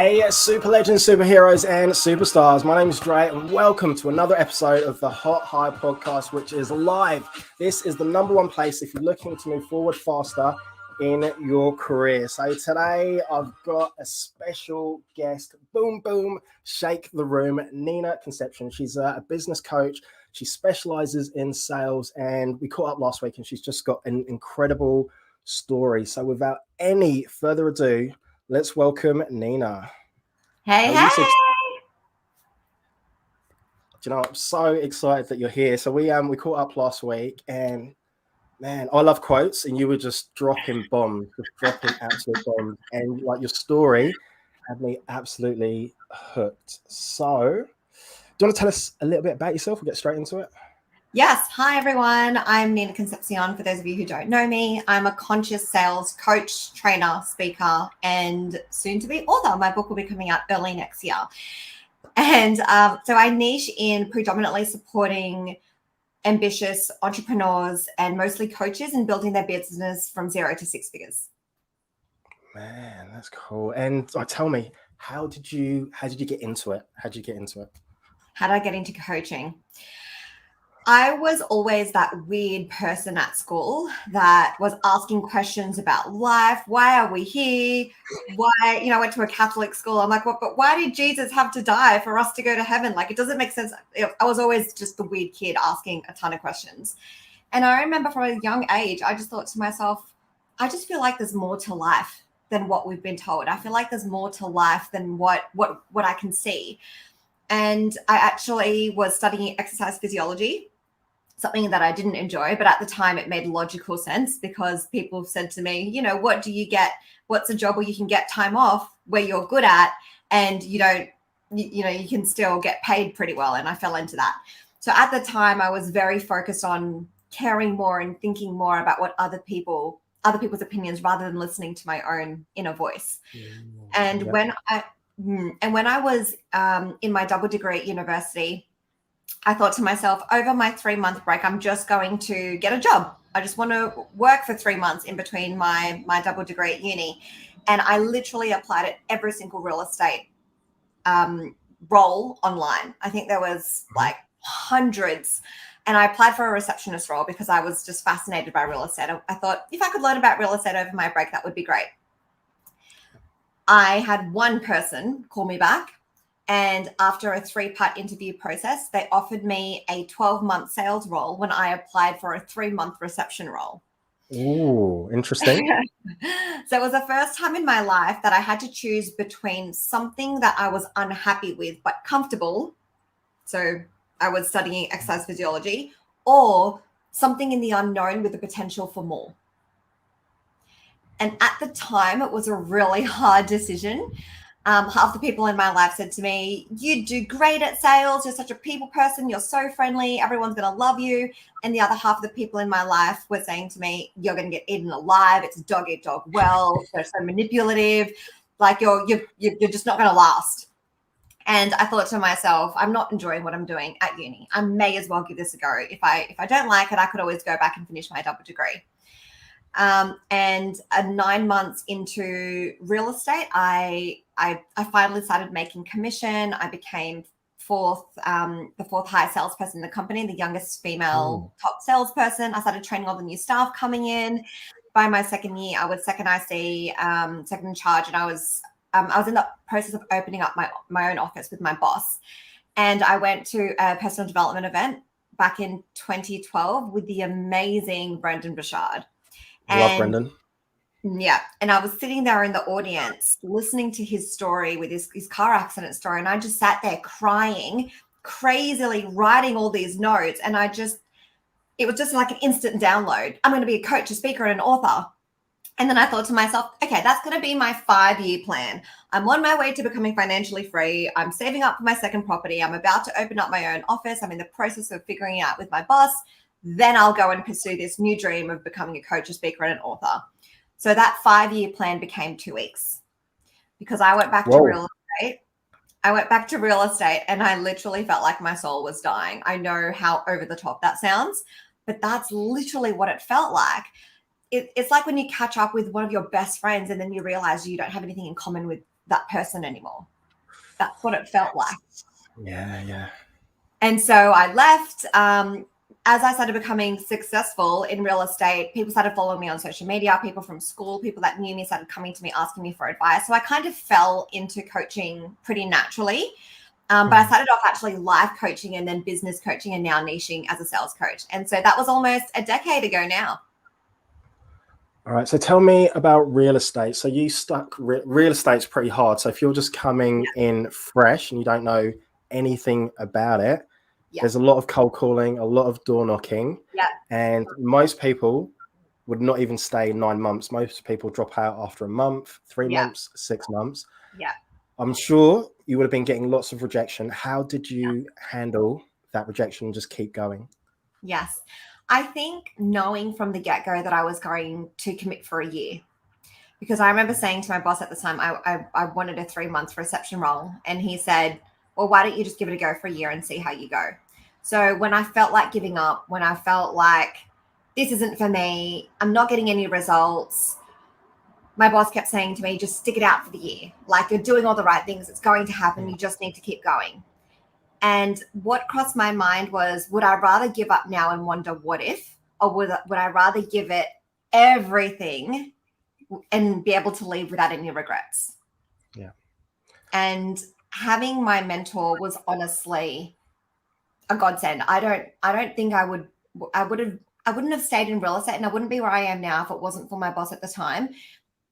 Hey, super legends, superheroes, and superstars. My name is Dre, and welcome to another episode of the Hot High podcast, which is live. This is the number one place if you're looking to move forward faster in your career. So today I've got a special guest, boom, boom, shake the room, Nina Concepcion. She's a business coach. She specializes in sales, and we caught up last week, and she's just got an incredible story. So without any further ado, let's welcome Nina. Hey. Do you know, I'm so excited that you're here. So we caught up last week, and man, I love quotes, and you were just dropping bombs, just dropping absolute bombs, and like your story had me absolutely hooked. So, do you want to tell us a little bit about yourself? We'll get straight into it. Yes. Hi, everyone. I'm Nina Concepcion. For those of you who don't know me, I'm a conscious sales coach, trainer, speaker, and soon to be author. My book will be coming out early next year. And so I niche in predominantly supporting ambitious entrepreneurs and mostly coaches in building their business from 0 to 6 figures. Man, that's cool. And tell me, how did you get into it? How did you get into it? How did I get into coaching? I was always that weird person at school that was asking questions about life. Why are we here? Why, I went to a Catholic school. I'm like, well, but why did Jesus have to die for us to go to heaven? Like, it doesn't make sense. I was always just the weird kid asking a ton of questions. And I remember from a young age, I just thought to myself, I just feel like there's more to life than what we've been told. I feel like there's more to life than what I can see. And I actually was studying exercise physiology, something that I didn't enjoy, but at the time it made logical sense because people said to me, what do you get? What's a job where you can get time off where you're good at and you can still get paid pretty well. And I fell into that. So at the time I was very focused on caring more and thinking more about what other people's opinions rather than listening to my own inner voice. And when I was in my double degree at university, I thought to myself, over my 3-month break, I'm just going to get a job. I just want to work for 3 months in between my double degree at uni. And I literally applied at every single real estate role online. I think there was like hundreds. And I applied for a receptionist role because I was just fascinated by real estate. I thought if I could learn about real estate over my break, that would be great. I had one person call me back. And after a 3-part interview process, they offered me a 12-month sales role when I applied for a 3-month reception role. Ooh, interesting. So it was the first time in my life that I had to choose between something that I was unhappy with but comfortable. So I was studying exercise physiology, or something in the unknown with the potential for more. And at the time, it was a really hard decision. Half the people in my life said to me, you do great at sales. You're such a people person. You're so friendly. Everyone's going to love you. And the other half of the people in my life were saying to me, you're going to get eaten alive. It's a dog eat dog well. They're so manipulative. Like you're just not going to last. And I thought to myself, I'm not enjoying what I'm doing at uni. I may as well give this a go. If I don't like it, I could always go back and finish my double degree. And 9 months into real estate, I finally started making commission. I became the fourth highest salesperson in the company, the youngest female top salesperson. I started training all the new staff coming in. By my second year, I was second IC, second in charge, and I was in the process of opening up my own office with my boss. And I went to a personal development event back in 2012 with the amazing Brendan Burchard. Love Brendan. Yeah. And I was sitting there in the audience listening to his story with his car accident story. And I just sat there crying, crazily writing all these notes. And it was just like an instant download. I'm going to be a coach, a speaker, and an author. And then I thought to myself, okay, that's going to be my 5-year plan. I'm on my way to becoming financially free. I'm saving up for my second property. I'm about to open up my own office. I'm in the process of figuring it out with my boss. Then I'll go and pursue this new dream of becoming a coach, a speaker, and an author. So that 5-year plan became 2 weeks because I went back to real estate. I went back to real estate and I literally felt like my soul was dying. I know how over the top that sounds, but that's literally what it felt like. It's like when you catch up with one of your best friends and then you realize you don't have anything in common with that person anymore. That's what it felt like. Yeah. And so I left. As I started becoming successful in real estate, people started following me on social media. People from school, people that knew me started coming to me, asking me for advice. So I kind of fell into coaching pretty naturally. But I started off actually life coaching and then business coaching and now niching as a sales coach. And so that was almost a decade ago now. All right. So tell me about real estate. So you stuck real estate's pretty hard. So if you're just coming in fresh and you don't know anything about it, there's a lot of cold calling, a lot of door knocking. Yeah. And most people would not even stay 9 months. Most people drop out after a month, 3 months, 6 months. Yeah. I'm sure you would have been getting lots of rejection. How did you handle that rejection and just keep going? Yes. I think knowing from the get-go that I was going to commit for a year, because I remember saying to my boss at the time, I wanted a 3-month reception role. And he said, well, why don't you just give it a go for a year and see how you go? So when I felt like giving up, when I felt like this isn't for me, I'm not getting any results, my boss kept saying to me, just stick it out for the year. Like, you're doing all the right things. It's going to happen. You just need to keep going. And what crossed my mind was, would I rather give up now and wonder what if, or would I rather give it everything and be able to leave without any regrets? Yeah. And having my mentor was honestly a godsend. I don't think I wouldn't have stayed in real estate, and I wouldn't be where I am now if it wasn't for my boss at the time,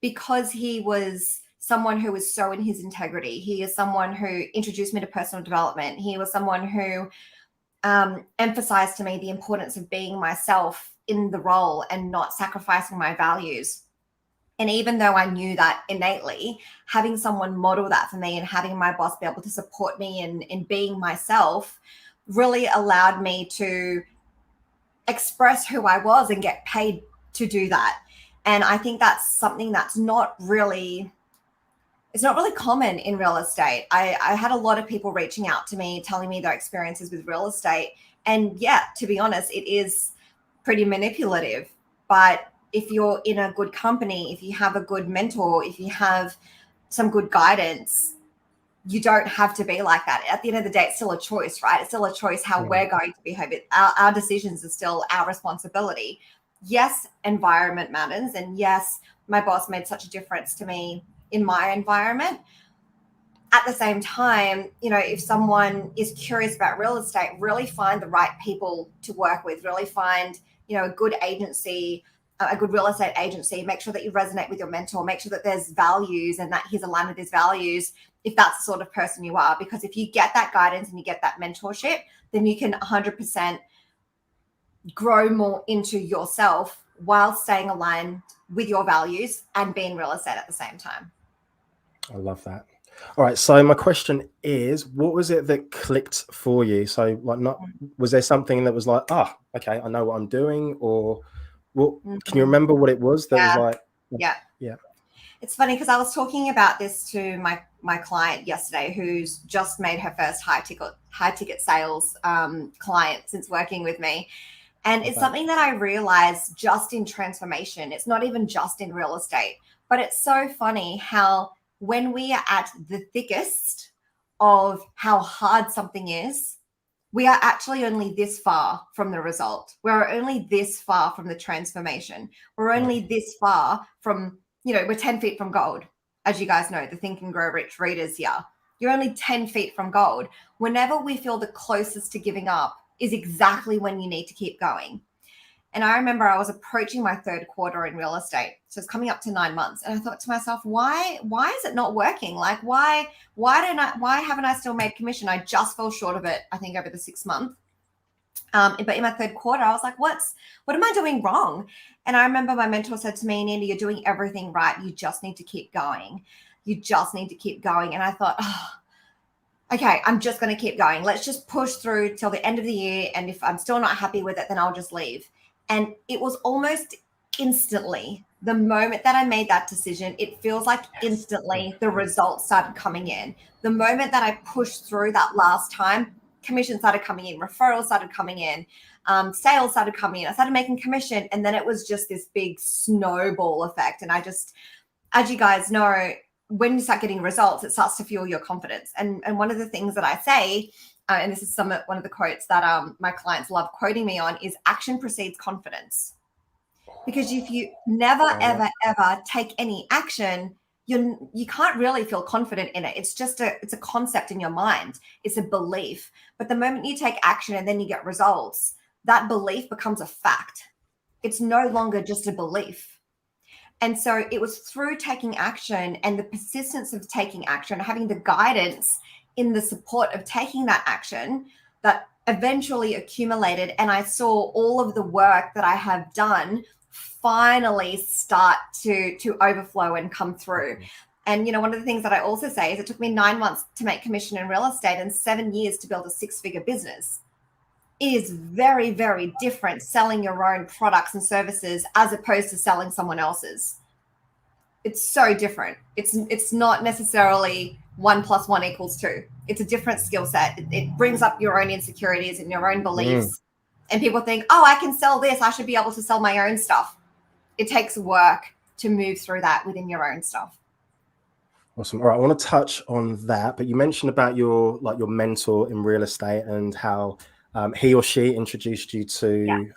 because he was someone who was so in his integrity. He is someone who introduced me to personal development. He was someone who emphasized to me the importance of being myself in the role and not sacrificing my values. And even though I knew that innately, having someone model that for me and having my boss be able to support me in being myself really allowed me to express who I was and get paid to do that. And I think that's something that's not really common in real estate. I had a lot of people reaching out to me, telling me their experiences with real estate. And yeah, to be honest, it is pretty manipulative. But if you're in a good company, if you have a good mentor, if you have some good guidance, you don't have to be like that. At the end of the day, it's still a choice, right? It's still a choice how we're going to behave. Our decisions are still our responsibility. Yes, environment matters. And yes, my boss made such a difference to me in my environment. At the same time, if someone is curious about real estate, really find the right people to work with, really find, a good agency, a good real estate agency. Make sure that you resonate with your mentor, make sure that there's values and that he's aligned with his values, if that's the sort of person you are. Because if you get that guidance and you get that mentorship, then you can 100% grow more into yourself while staying aligned with your values and being real estate at the same time. I love that. All right. So my question is, what was it that clicked for you? So was there something that was like, okay, I know what I'm doing? Or what, can you remember what it was that was like? Yeah. It's funny because I was talking about this to my client yesterday, who's just made her first high ticket sales client since working with me. And it's something that I realized just in transformation. It's not even just in real estate, but it's so funny how when we are at the thickest of how hard something is, we are actually only this far from the result. We're only this far from the transformation. We're only this far from, we're 10 feet from gold. As you guys know, the Think and Grow Rich readers here. You're only 10 feet from gold. Whenever we feel the closest to giving up is exactly when you need to keep going. And I remember I was approaching my third quarter in real estate. So it's coming up to 9 months. And I thought to myself, why is it not working? Like, why haven't I still made commission? I just fell short of it, I think, over the 6 month. But in my third quarter, I was like, what am I doing wrong? And I remember my mentor said to me, Nina, you're doing everything right. You just need to keep going. You just need to keep going. And I thought, okay, I'm just going to keep going. Let's just push through till the end of the year. And if I'm still not happy with it, then I'll just leave. And it was almost instantly, the moment that I made that decision, it feels like instantly the results started coming in. The moment that I pushed through that last time, commission started coming in, referrals started coming in, sales started coming in. I started making commission. And then it was just this big snowball effect. And I just, as you guys know, when you start getting results, it starts to fuel your confidence. And one of the things that I say, and this is one of the quotes that my clients love quoting me on, is action precedes confidence. Because if you never, ever, ever take any action, you can't really feel confident in it. It's a concept in your mind. It's a belief. But the moment you take action and then you get results, that belief becomes a fact. It's no longer just a belief. And so it was through taking action and the persistence of taking action, having the guidance in the support of taking that action, that eventually accumulated. And I saw all of the work that I have done finally start to overflow and come through. And, one of the things that I also say is it took me 9 months to make commission in real estate and 7 years to build a 6-figure business. It is very, very different selling your own products and services as opposed to selling someone else's. It's so different. It's not necessarily 1 + 1 = 2. It's a different skill set. It brings up your own insecurities and your own beliefs. And people think, oh, I can sell this. I should be able to sell my own stuff. It takes work to move through that within your own stuff. Awesome. All right, I want to touch on that, but you mentioned about your mentor in real estate and how he or she introduced you to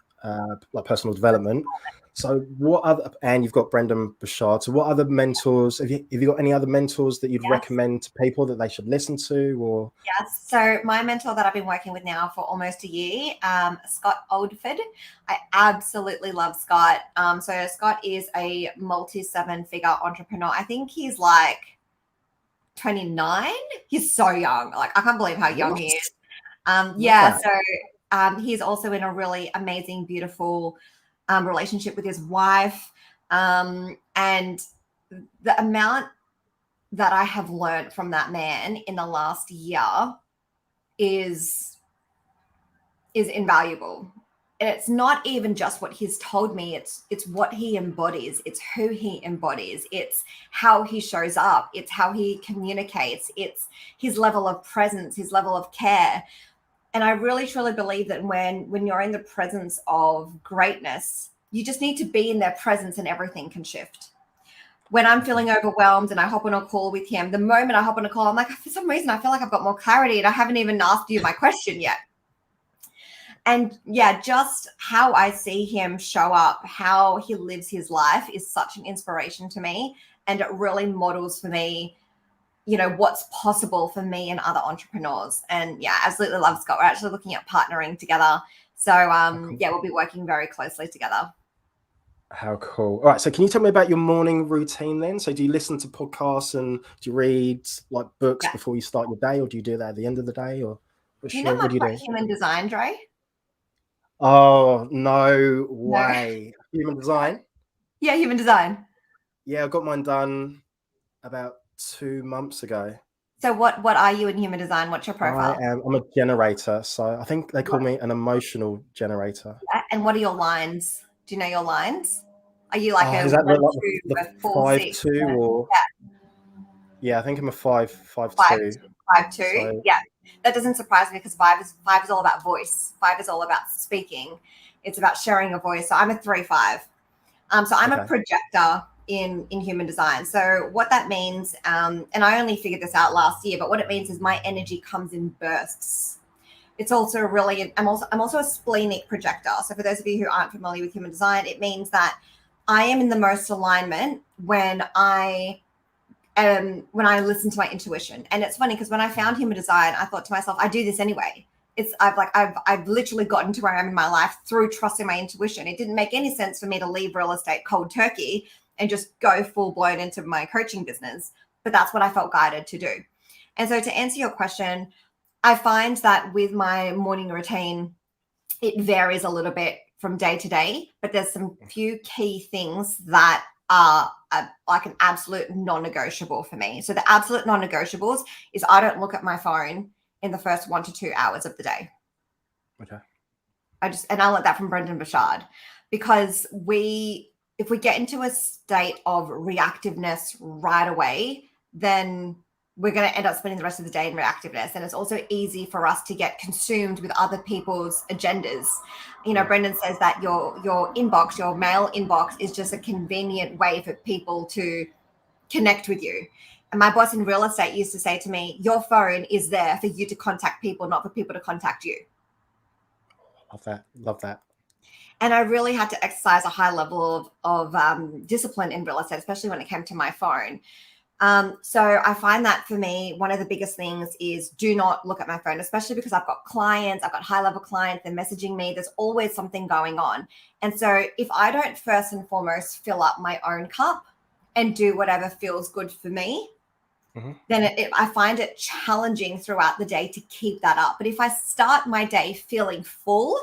personal development. So what other, and you've got Brendan Bouchard. So what other mentors, have you got any other mentors that you'd recommend to people that they should listen to? Or Yes. So my mentor that I've been working with now for almost a year, Scott Oldford. I absolutely love Scott. So Scott is a multi-7-figure entrepreneur. I think he's like 29. He's so young. Like, I can't believe how young he is. So he's also in a really amazing, beautiful relationship with his wife. And the amount that I have learned from that man in the last year is invaluable. And it's not even just what he's told me. It's what he embodies. It's who he embodies. It's how he shows up. It's how he communicates. It's his level of presence, his level of care. And I really, truly believe that when you're in the presence of greatness, you just need to be in their presence and everything can shift. When I'm feeling overwhelmed and I hop on a call with him, the moment I hop on a call, I'm like, for some reason, I feel like I've got more clarity and I haven't even asked you my question yet. And just how I see him show up, how he lives his life is such an inspiration to me. And it really models for me, what's possible for me and other entrepreneurs. And absolutely love Scott. We're actually looking at partnering together. So we'll be working very closely together. How cool. All right. So can you tell me about your morning routine then? So do you listen to podcasts and do you read like books before you start your day, or do you do that at the end of the day? Or do you know much about human design, Dre? Oh, no way. No. Human design? Yeah, human design. Yeah, I got mine done about 2 months ago. So what are you in human design? What's your profile? I'm a generator. So I think they call me an emotional generator. And what are your lines? Do you know your lines? Are you like is that the 5-2 or? Yeah, I think I'm a 5-2. 5-2. So, that doesn't surprise me because 5 is all about voice. 5 is all about speaking. It's about sharing a voice. So I'm a 3-5. So I'm a projector in human design. So what that means, and I only figured this out last year, but what it means is my energy comes in bursts. It's also I'm also a splenic projector. So for those of you who aren't familiar with human design, it means that I am in the most alignment when I listen to my intuition. And it's funny because when I found human design, I thought to myself, I do this anyway. I've literally gotten to where I am in my life through trusting my intuition. It didn't make any sense for me to leave real estate cold turkey and just go full blown into my coaching business. But that's what I felt guided to do. And so to answer your question, I find that with my morning routine, it varies a little bit from day to day, but there's some few key things that are like an absolute non-negotiable for me. So the absolute non-negotiables is I don't look at my phone in the first 1 to 2 hours of the day. Okay. I learned that from Brendan Bouchard, because if we get into a state of reactiveness right away, then we're going to end up spending the rest of the day in reactiveness. And it's also easy for us to get consumed with other people's agendas. Brendan says that your inbox, your mail inbox, is just a convenient way for people to connect with you. And my boss in real estate used to say to me, your phone is there for you to contact people, not for people to contact you. Love that. Love that. And I really had to exercise a high level of discipline in real estate, especially when it came to my phone. So I find that for me, one of the biggest things is do not look at my phone, especially because I've got clients, I've got high level clients, they're messaging me. There's always something going on. And so if I don't first and foremost fill up my own cup and do whatever feels good for me, then I find it challenging throughout the day to keep that up. But if I start my day feeling full,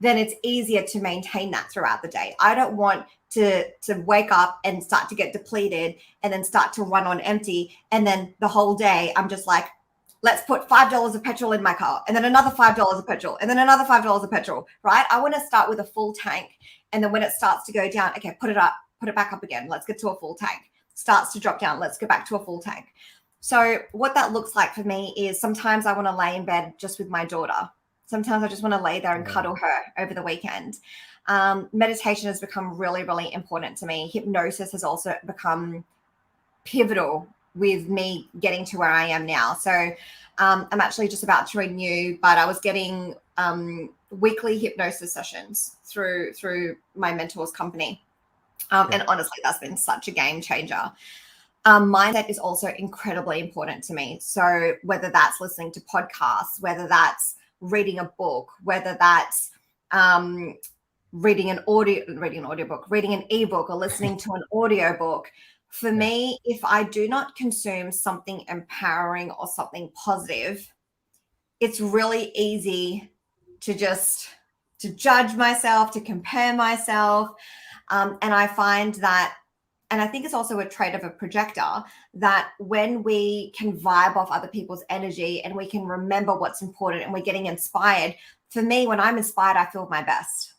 then it's easier to maintain that throughout the day. I don't want to wake up and start to get depleted and then start to run on empty. And then the whole day I'm just like, let's put $5 of petrol in my car and then another $5 of petrol and then another $5 of petrol, right? I want to start with a full tank. And then when it starts to go down, okay, put it back up again. Let's get to a full tank. Starts to drop down. Let's go back to a full tank. So what that looks like for me is sometimes I want to lay in bed just with my daughter. Sometimes I just want to lay there and cuddle her over the weekend. Meditation has become really, really important to me. Hypnosis has also become pivotal with me getting to where I am now. So I'm actually just about to renew, but I was getting weekly hypnosis sessions through my mentor's company. And honestly, that's been such a game changer. Mindset is also incredibly important to me. So whether that's listening to podcasts, whether that's reading a book, whether that's reading an audiobook, reading an ebook, or listening to an audiobook. For me, if I do not consume something empowering or something positive, it's really easy to judge myself, to compare myself. And I find that, and I think it's also a trait of a projector, that when we can vibe off other people's energy and we can remember what's important and we're getting inspired. For me, when I'm inspired, I feel my best.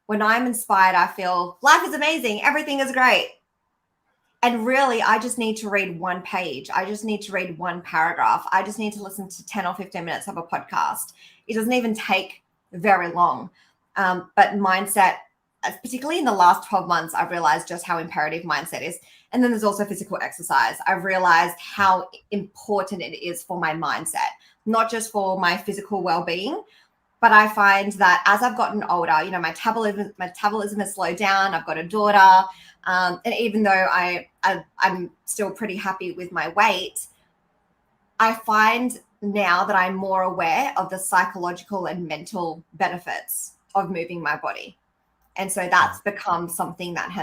When I'm inspired, I feel life is amazing. Everything is great. And really, I just need to read one page. I just need to read one paragraph. I just need to listen to 10 or 15 minutes of a podcast. It doesn't even take very long. But mindset, particularly in the last 12 months, I've realized just how imperative mindset is. And then there's also physical exercise. I've realized how important it is for my mindset, not just for my physical well-being, but I find that as I've gotten older, my metabolism has slowed down. I've got a daughter. And even though I'm still pretty happy with my weight, I find now that I'm more aware of the psychological and mental benefits of moving my body. And so that's become something that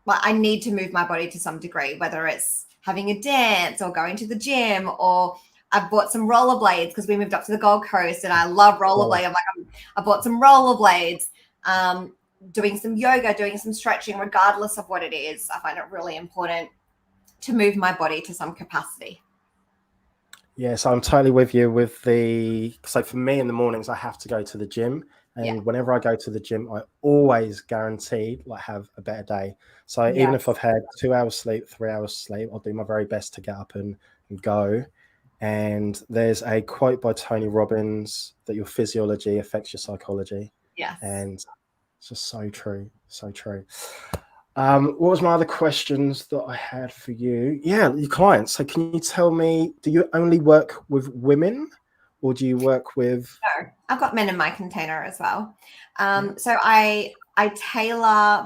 I need to move my body to some degree, whether it's having a dance or going to the gym, or I've bought some rollerblades because we moved up to the Gold Coast and I love rollerblades. I bought some rollerblades, doing some yoga, doing some stretching, regardless of what it is. I find it really important to move my body to some capacity. Yes, I'm totally with you with so for me in the mornings, I have to go to the gym. And whenever I go to the gym, I always guaranteed have a better day. So even if I've had 2 hours sleep, 3 hours sleep, I'll do my very best to get up and go. And there's a quote by Tony Robbins that your physiology affects your psychology. Yes. And it's just so true. So true. What was my other questions that I had for you? Yeah, your clients. So can you tell me, do you only work with women or do you work with... No, I've got men in my container as well. So I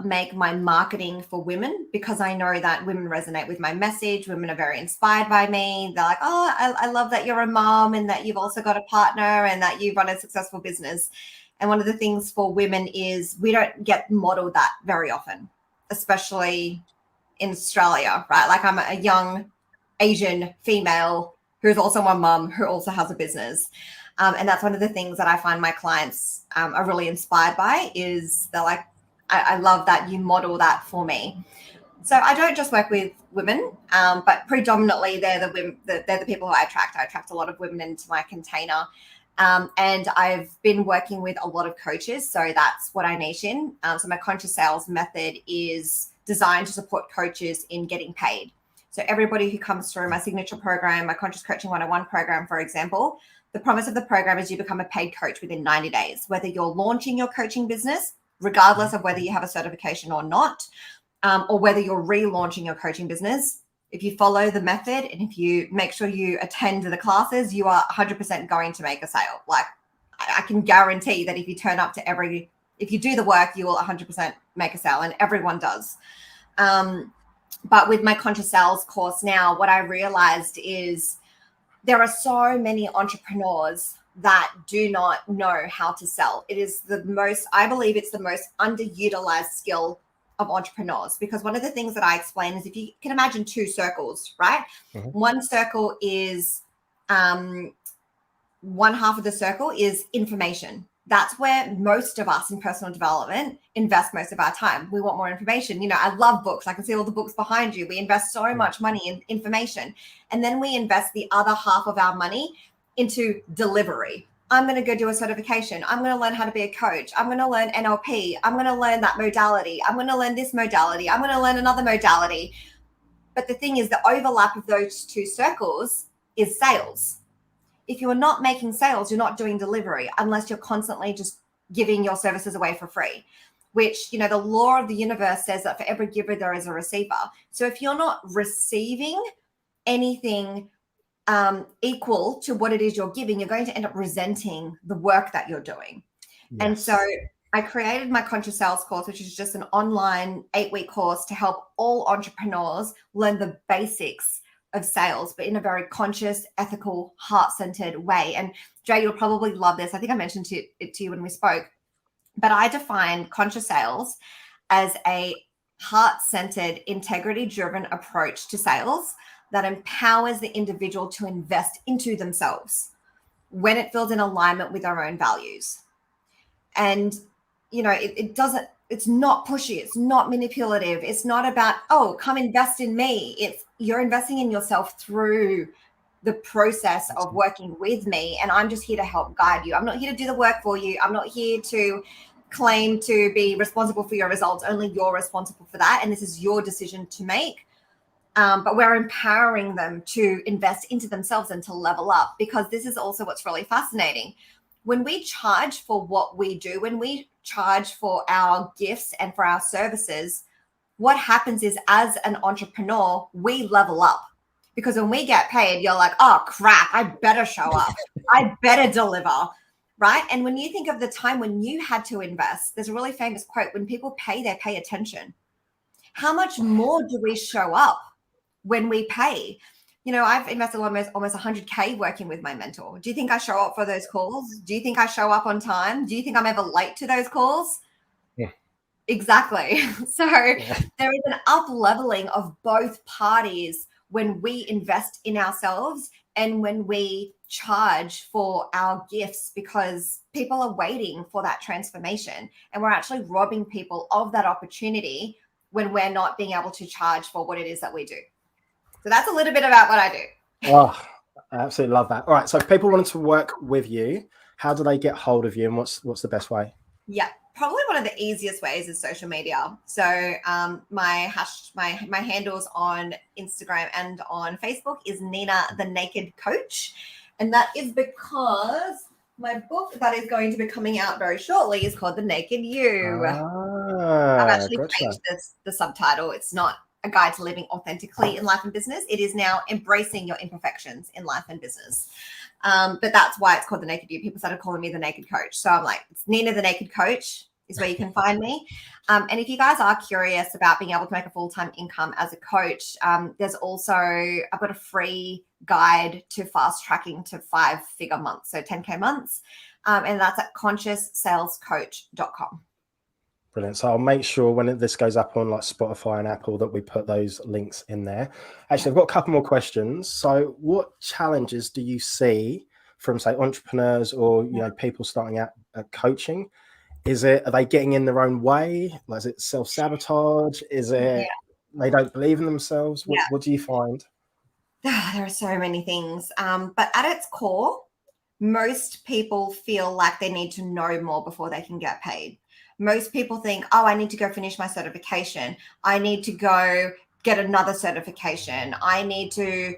make my marketing for women because I know that women resonate with my message. Women are very inspired by me. They're like, oh, I love that you're a mom and that you've also got a partner and that you run a successful business. And one of the things for women is we don't get modeled that very often, especially in Australia, right? Like I'm a young Asian female who's also my mum who also has a business. And that's one of the things that I find my clients are really inspired by is they're like, I love that you model that for me. So I don't just work with women, but predominantly they're the people who I attract. I attract a lot of women into my container. And I've been working with a lot of coaches. So that's what I niche in. So my conscious sales method is designed to support coaches in getting paid. So everybody who comes through my signature program, my Conscious Coaching 101 program, for example, the promise of the program is you become a paid coach within 90 days, whether you're launching your coaching business, regardless of whether you have a certification or not, or whether you're relaunching your coaching business, if you follow the method and if you make sure you attend the classes, you are 100% going to make a sale. Like I can guarantee that if you turn up to if you do the work, you will 100% make a sale, and everyone does. But with my Conscious Sales course now, what I realized is there are so many entrepreneurs that do not know how to sell. It is I believe it's the most underutilized skill of entrepreneurs, because one of the things that I explain is, if you can imagine two circles, right? Mm-hmm. One circle is, one half of the circle is information. That's where most of us in personal development invest most of our time. We want more information. I love books. I can see all the books behind you. We invest so much money in information. And then we invest the other half of our money into delivery. I'm going to go do a certification. I'm going to learn how to be a coach. I'm going to learn NLP. I'm going to learn that modality. I'm going to learn this modality. I'm going to learn another modality. But the thing is, the overlap of those two circles is sales. If you're not making sales, you're not doing delivery, unless you're constantly just giving your services away for free, which, the law of the universe says that for every giver, there is a receiver. So if you're not receiving anything equal to what it is you're giving, you're going to end up resenting the work that you're doing. Yes. And so I created my Conscious Sales course, which is just an online 8-week course to help all entrepreneurs learn the basics of sales, but in a very conscious, ethical, heart-centered way. And Jay, you'll probably love this. I think I mentioned it to you when we spoke, but I define conscious sales as a heart-centered, integrity-driven approach to sales that empowers the individual to invest into themselves when it feels in alignment with their own values. And, it's not pushy. It's not manipulative. It's not about, oh, come invest in me. You're investing in yourself through the process of working with me. And I'm just here to help guide you. I'm not here to do the work for you. I'm not here to claim to be responsible for your results. Only you're responsible for that. And this is your decision to make. But we're empowering them to invest into themselves and to level up, because this is also what's really fascinating. When we charge for what we do, when we charge for our gifts and for our services, what happens is, as an entrepreneur, we level up. Because when we get paid, you're like, oh, crap, I better show up. I better deliver, right? And when you think of the time when you had to invest, there's a really famous quote: when people pay, they pay attention. How much more do we show up when we pay? I've invested almost 100K working with my mentor. Do you think I show up for those calls? Do you think I show up on time? Do you think I'm ever late to those calls? Yeah. Exactly. So there is an up-leveling of both parties when we invest in ourselves and when we charge for our gifts, because people are waiting for that transformation, and we're actually robbing people of that opportunity when we're not being able to charge for what it is that we do. So that's a little bit about what I do. Oh, I absolutely love that. All right. So if people wanted to work with you, how do they get hold of you, and what's the best way? Yeah, probably one of the easiest ways is social media. So my handles on Instagram and on Facebook is Nina the Naked Coach. And that is because my book that is going to be coming out very shortly is called The Naked You. I've actually changed the subtitle. It's not A Guide to Living Authentically in Life and Business. It is now Embracing Your Imperfections in Life and Business. But that's why it's called The Naked You. People started calling me The Naked Coach. So I'm like, it's Nina the Naked Coach is where you can find me. And if you guys are curious about being able to make a full-time income as a coach, there's also, I've got a free guide to fast tracking to 5-figure months, so 10K months. And that's at conscioussalescoach.com. Brilliant. So I'll make sure when this goes up on like Spotify and Apple that we put those links in there. Actually, I've got a couple more questions. So what challenges do you see from, say, entrepreneurs or, people starting out at coaching? Are they getting in their own way? Like, is it self-sabotage? Is it they don't believe in themselves? What do you find? There are so many things. But at its core, most people feel like they need to know more before they can get paid. Most people think, oh, I need to go finish my certification. I need to go get another certification. I need to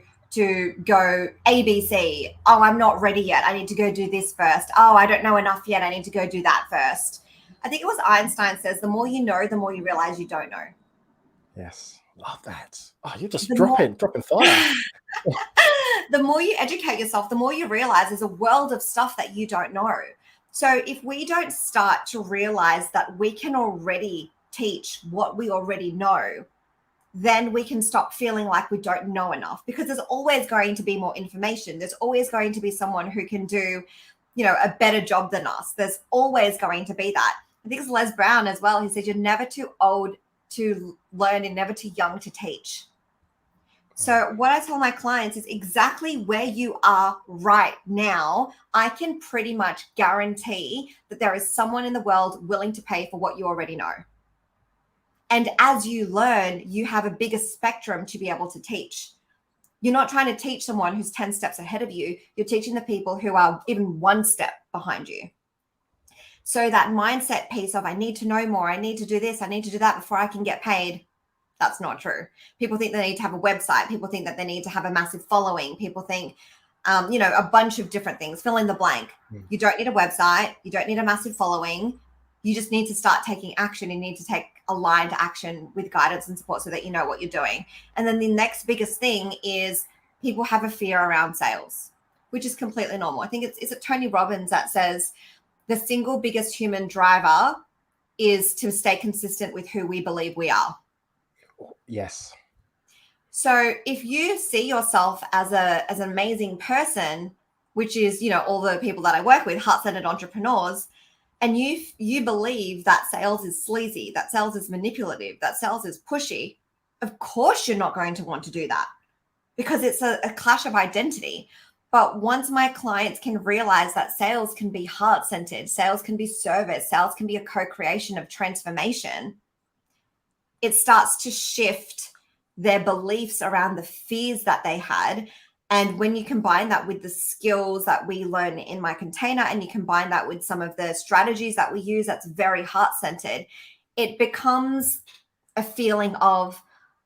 go ABC. Oh, I'm not ready yet. I need to go do this first. Oh, I don't know enough yet. I need to go do that first. I think it was Einstein says, the more you know, the more you realize you don't know. Yes. Love that. Oh, you're just The more dropping fire. the more you educate yourself, the more you realize there's a world of stuff that you don't know. So if we don't start to realize that we can already teach what we already know, then we can stop feeling like we don't know enough, because there's always going to be more information. There's always going to be someone who can do, a better job than us. There's always going to be that. I think it's Les Brown as well. He said, you're never too old to learn and never too young to teach. So what I tell my clients is exactly where you are right now. I can pretty much guarantee that there is someone in the world willing to pay for what you already know. And as you learn, you have a bigger spectrum to be able to teach. You're not trying to teach someone who's 10 steps ahead of you. You're teaching the people who are even one step behind you. So that mindset piece of, I need to know more, I need to do this, I need to do that before I can get paid. That's not true. People think they need to have a website. People think that they need to have a massive following. People think, a bunch of different things. Fill in the blank. You don't need a website. You don't need a massive following. You just need to start taking action. You need to take aligned action with guidance and support so that you know what you're doing. And then the next biggest thing is people have a fear around sales, which is completely normal. I think is it Tony Robbins that says the single biggest human driver is to stay consistent with who we believe we are. Yes. So if you see yourself as an amazing person, which is, all the people that I work with, heart-centered entrepreneurs, and you believe that sales is sleazy, that sales is manipulative, that sales is pushy, of course you're not going to want to do that, because it's a clash of identity. But once my clients can realize that sales can be heart-centered, sales can be service, sales can be a co-creation of transformation, it starts to shift their beliefs around the fears that they had. And when you combine that with the skills that we learn in my container, and you combine that with some of the strategies that we use, that's very heart-centered, it becomes a feeling of,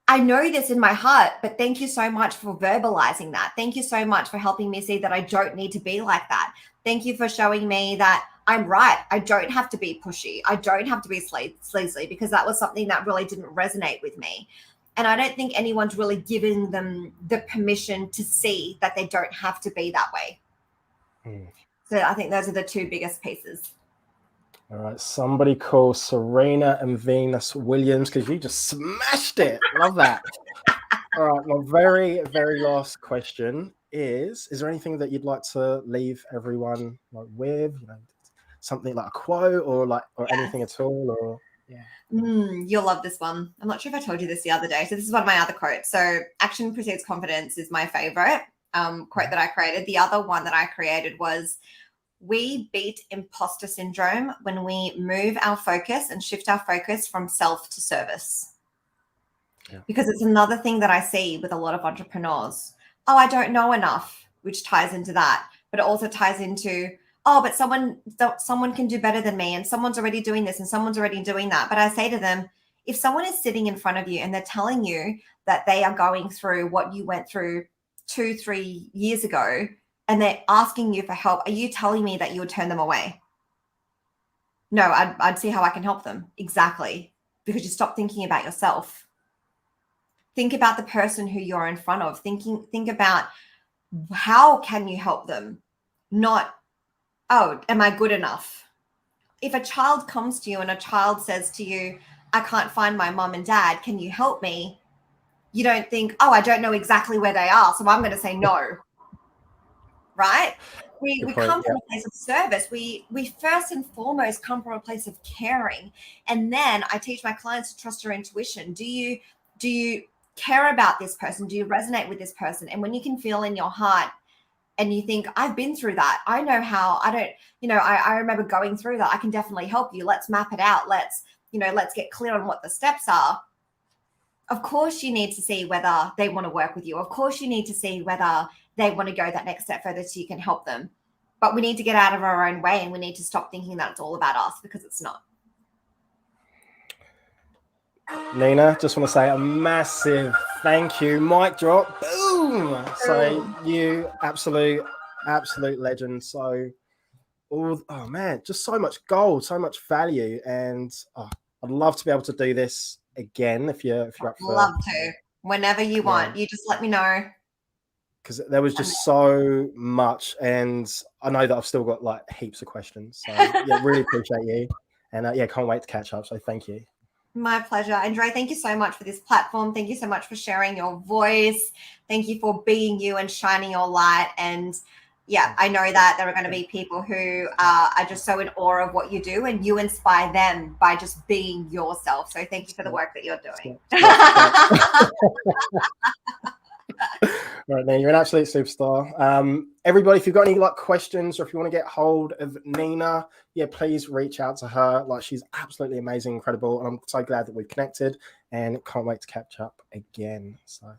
I know this in my heart, but thank you so much for verbalizing that. Thank you so much for helping me see that I don't need to be like that. Thank you for showing me that I'm right. I don't have to be pushy. I don't have to be sleazy, because that was something that really didn't resonate with me. And I don't think anyone's really giving them the permission to see that they don't have to be that way. So I think those are the two biggest pieces. All right, somebody call Serena and Venus Williams, because you just smashed it. Love that. All right, my very, very last question is there anything that you'd like to leave everyone with? Something like a quote or anything at all? Or You'll love this one. I'm not sure if I told you this the other day. So this is one of my other quotes. So action precedes confidence is my favorite quote that I created. The other one that I created was, we beat imposter syndrome when we move our focus and shift our focus from self to service. Yeah. Because it's another thing that I see with a lot of entrepreneurs. Oh, I don't know enough, which ties into that. But it also ties into, oh, but someone can do better than me, and someone's already doing this and someone's already doing that. But I say to them, if someone is sitting in front of you and they're telling you that they are going through what you went through 2-3 years ago, and they're asking you for help, are you telling me that you would turn them away? No, I'd see how I can help them. Exactly. Because you stop thinking about yourself. Think about the person who you're in front of. Think about how can you help them? Not, oh, am I good enough? If a child comes to you and a child says to you, I can't find my mom and dad, can you help me? You don't think, oh, I don't know exactly where they are, so I'm going to say no. Right? We come from a place of service. We first and foremost come from a place of caring. And then I teach my clients to trust your intuition. Do you care about this person? Do you resonate with this person? And when you can feel in your heart and you think, I've been through that. I know how. I remember going through that. I can definitely help you. Let's map it out. Let's get clear on what the steps are. Of course, you need to see whether they want to work with you. Of course, you need to see whether they want to go that next step further so you can help them. But we need to get out of our own way, and we need to stop thinking that it's all about us, because it's not. Nina, just want to say a massive thank you. Mic drop. Boom. So you absolute legend. So man, just so much gold, so much value. And I'd love to be able to do this again if you're up for. Love to. Whenever you want, you just let me know. Because there was just so much, and I know that I've still got like heaps of questions. So yeah, really appreciate you, and can't wait to catch up. So thank you. My pleasure. Andre, thank you so much for this platform. Thank you so much for sharing your voice. Thank you for being you and shining your light. And yeah, I know that there are going to be people who are just so in awe of what you do, and you inspire them by just being yourself. So thank you for the work that you're doing. Right, man, you're an absolute superstar. Everybody, if you've got any like questions, or if you want to get hold of Nina, please reach out to her. Like, she's absolutely amazing, incredible, and I'm so glad that we've connected, and can't wait to catch up again. So